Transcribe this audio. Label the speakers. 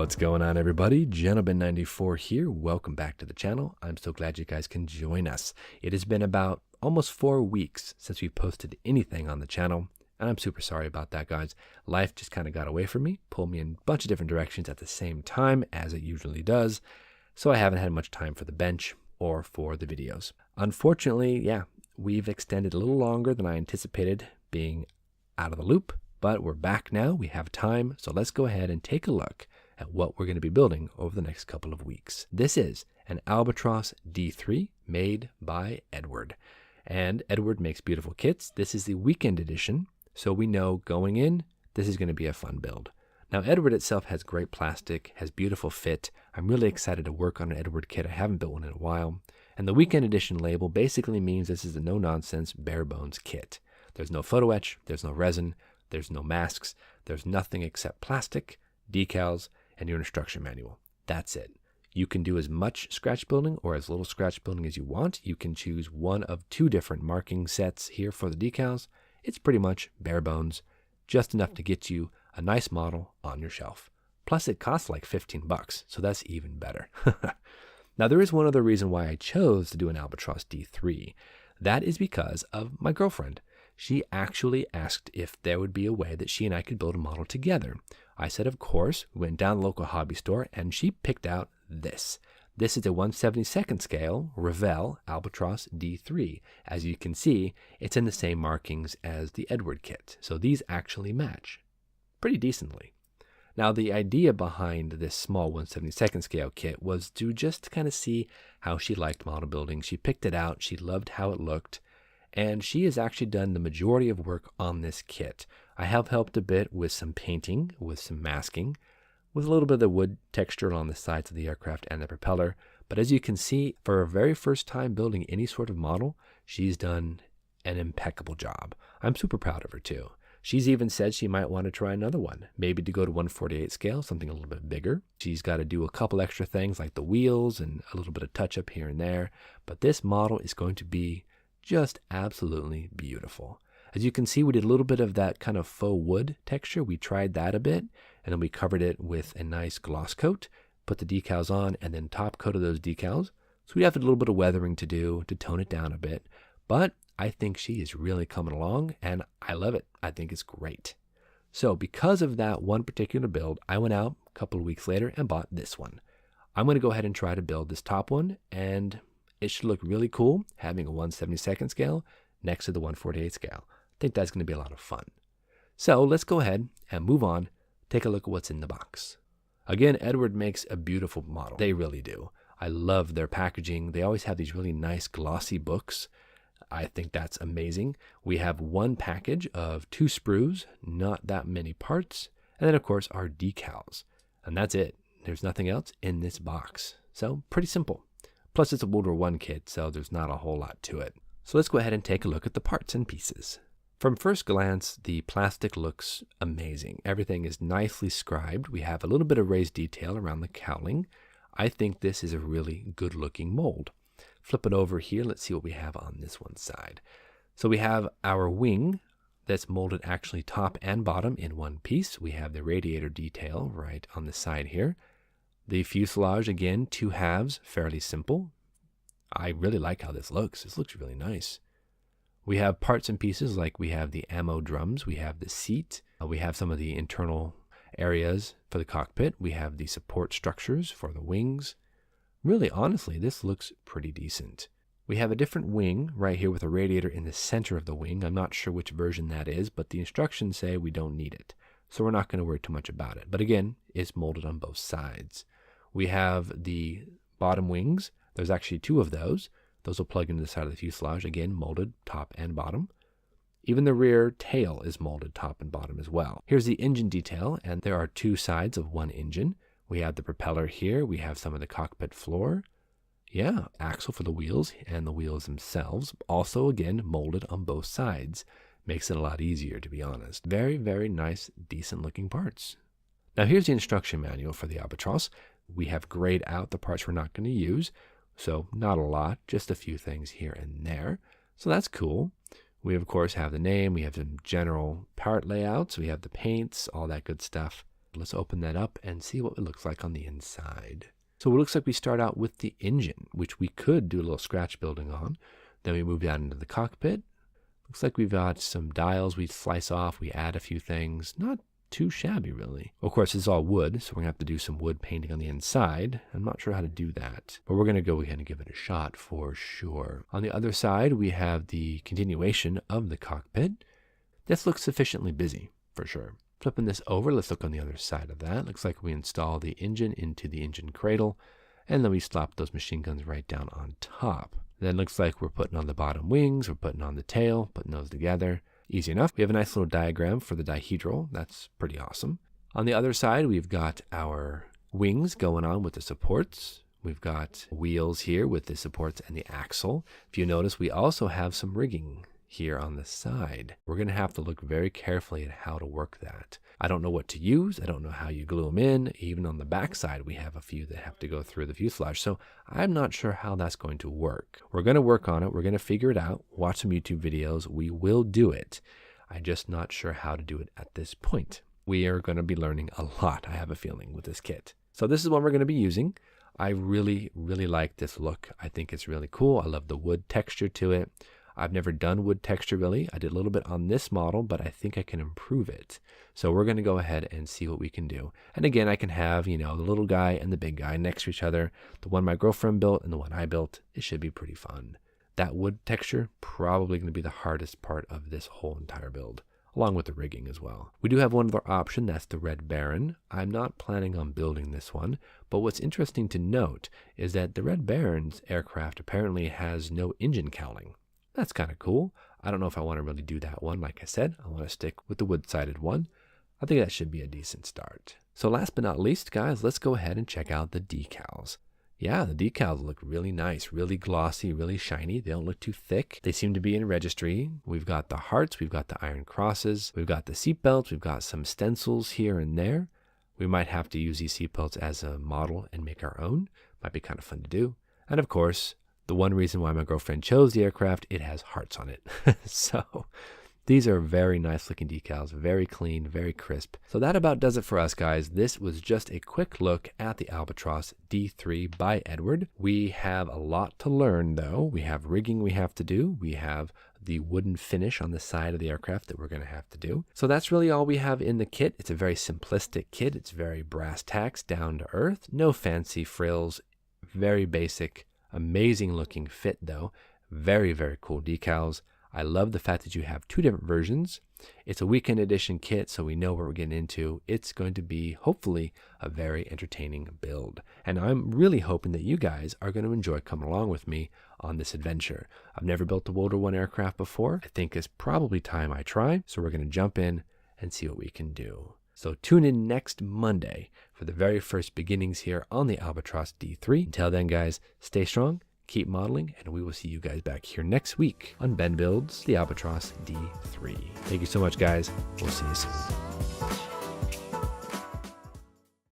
Speaker 1: What's going on, everybody? Gentleman94 here. Welcome back to the channel. I'm so glad you guys can join us. It has been about almost 4 weeks since we posted anything on the channel, and I'm super sorry about that, guys. Life just kind of got away from me, pulled me in a bunch of different directions at the same time, as it usually does, so I haven't had much time for the bench or for the videos. Unfortunately, yeah, we've extended a little longer than I anticipated being out of the loop, but we're back now. We have time, so let's go ahead and take a look at what we're going to be building over the next couple of weeks. This is an Albatros D.III made by Eduard, and Eduard makes beautiful kits. This is the weekend edition, so we know going in, this is going to be a fun build. Now, Eduard itself has great plastic, has beautiful fit. I'm really excited to work on an Eduard kit. I haven't built one in a while, and the weekend edition label basically means this is a no-nonsense, bare-bones kit. There's no photo etch, there's no resin, there's no masks, there's nothing except plastic, decals, and your instruction manual. That's it. You can do as much scratch building or as little scratch building as you want. You can choose one of 2 different marking sets here for the decals. It's pretty much bare bones, just enough to get you a nice model on your shelf. Plus it costs like 15 bucks, so that's even better. Now there is one other reason why I chose to do an Albatros D.III. That is because of my girlfriend. She actually asked if there would be a way that she and I could build a model together. I said, of course. We went down the local hobby store, and she picked out this. This is a 1/72nd scale Revell Albatros D.III. As you can see, it's in the same markings as the Eduard kit, so these actually match pretty decently. Now, the idea behind this small 1/72nd scale kit was to just kind of see how she liked model building. She picked it out. She loved how it looked. And she has actually done the majority of work on this kit. I have helped a bit with some painting, with some masking, with a little bit of the wood texture on the sides of the aircraft and the propeller. But as you can see, for her very first time building any sort of model, she's done an impeccable job. I'm super proud of her too. She's even said she might want to try another one, maybe to go to 1/48 scale, something a little bit bigger. She's got to do a couple extra things like the wheels and a little bit of touch up here and there. But this model is going to be just absolutely beautiful. As you can see, we did a little bit of that kind of faux wood texture. We tried that a bit, and then we covered it with a nice gloss coat, put the decals on, and then top coated those decals. So we have a little bit of weathering to do to tone it down a bit. But I think she is really coming along, and I love it. I think it's great. So because of that one particular build, I went out a couple of weeks later and bought this one. I'm going to go ahead and try to build this top one, and it should look really cool having a 1/72nd scale next to the 1/48 scale. I think that's going to be a lot of fun. So let's go ahead and move on, take a look at what's in the box. Again, Eduard makes a beautiful model. They really do. I love their packaging. They always have these really nice glossy books. I think that's amazing. We have one package of 2 sprues, not that many parts, and then of course our decals. And that's it. There's nothing else in this box. So pretty simple. Plus, it's a World War I kit, so there's not a whole lot to it. So let's go ahead and take a look at the parts and pieces. From first glance, the plastic looks amazing. Everything is nicely scribed. We have a little bit of raised detail around the cowling. I think this is a really good-looking mold. Flip it over here. Let's see what we have on this one side. So we have our wing that's molded actually top and bottom in one piece. We have the radiator detail right on the side here. The fuselage, again, 2 halves, fairly simple. I really like how this looks. This looks really nice. We have parts and pieces like we have the ammo drums, we have the seat, we have some of the internal areas for the cockpit, we have the support structures for the wings. Really, honestly, this looks pretty decent. We have a different wing right here with a radiator in the center of the wing. I'm not sure which version that is, but the instructions say we don't need it. So we're not going to worry too much about it. But again, it's molded on both sides. We have the bottom wings. There's actually 2 of those. Those will plug into the side of the fuselage, again, molded top and bottom. Even the rear tail is molded top and bottom as well. Here's the engine detail, and there are 2 sides of one engine. We have the propeller here. We have some of the cockpit floor. Yeah, axle for the wheels and the wheels themselves. Also, again, molded on both sides. Makes it a lot easier, to be honest. Very, very nice, decent looking parts. Now here's the instruction manual for the Albatros. We have grayed out the parts we're not going to use, so not a lot, just a few things here and there. So that's cool. We, of course, have the name. We have some general part layouts. We have the paints, all that good stuff. Let's open that up and see what it looks like on the inside. So it looks like we start out with the engine, which we could do a little scratch building on. Then we move down into the cockpit. Looks like we've got some dials we slice off. We add a few things. Not too shabby, really. Of course, it's all wood, so we're going to have to do some wood painting on the inside. I'm not sure how to do that, but we're going to go ahead and give it a shot for sure. On the other side, we have the continuation of the cockpit. This looks sufficiently busy, for sure. Flipping this over, let's look on the other side of that. Looks like we install the engine into the engine cradle, and then we slap those machine guns right down on top. Then looks like we're putting on the bottom wings, we're putting on the tail, putting those together. Easy enough. We have a nice little diagram for the dihedral. That's pretty awesome. On the other side, we've got our wings going on with the supports. We've got wheels here with the supports and the axle. If you notice, we also have some rigging here on the side. We're going to have to look very carefully at how to work that. I don't know what to use. I don't know how you glue them in. Even on the back side, we have a few that have to go through the fuselage. So I'm not sure how that's going to work. We're going to work on it. We're going to figure it out. Watch some YouTube videos. We will do it. I'm just not sure how to do it at this point. We are going to be learning a lot, I have a feeling, with this kit. So this is what we're going to be using. I really, really like this look. I think it's really cool. I love the wood texture to it. I've never done wood texture really. I did a little bit on this model, but I think I can improve it. So we're going to go ahead and see what we can do. And again, I can have, the little guy and the big guy next to each other. The one my girlfriend built and the one I built. It should be pretty fun. That wood texture, probably going to be the hardest part of this whole entire build, along with the rigging as well. We do have one other option, that's the Red Baron. I'm not planning on building this one, but what's interesting to note is that the Red Baron's aircraft apparently has no engine cowling. That's kind of cool. I don't know if I want to really do that one. Like I said, I want to stick with the wood-sided one. I think that should be a decent start. So last but not least, guys, let's go ahead and check out the decals. Yeah, the decals look really nice, really glossy, really shiny. They don't look too thick. They seem to be in registry. We've got the hearts, we've got the iron crosses, we've got the seatbelts, we've got some stencils here and there. We might have to use these seatbelts as a model and make our own. Might be kind of fun to do. And of course, the one reason why my girlfriend chose the aircraft, it has hearts on it. So these are very nice looking decals, very clean, very crisp. So that about does it for us, guys. This was just a quick look at the Albatros D.III by Eduard. We have a lot to learn though. We have rigging we have to do. We have the wooden finish on the side of the aircraft that we're going to have to do. So that's really all we have in the kit. It's a very simplistic kit. It's very brass tacks, down to earth, no fancy frills, very basic. Amazing looking fit though. Very, very cool decals. I love the fact that you have two different versions. It's a weekend edition kit, so we know what we're getting into. It's going to be, hopefully, a very entertaining build. And I'm really hoping that you guys are going to enjoy coming along with me on this adventure. I've never built a World War I aircraft before. I think it's probably time I try. So we're going to jump in and see what we can do. So tune in next Monday for the very first beginnings here on the Albatros D.III. Until then, guys, stay strong, keep modeling, and we will see you guys back here next week on Ben Builds the Albatros D.III. Thank you so much, guys. We'll see you soon.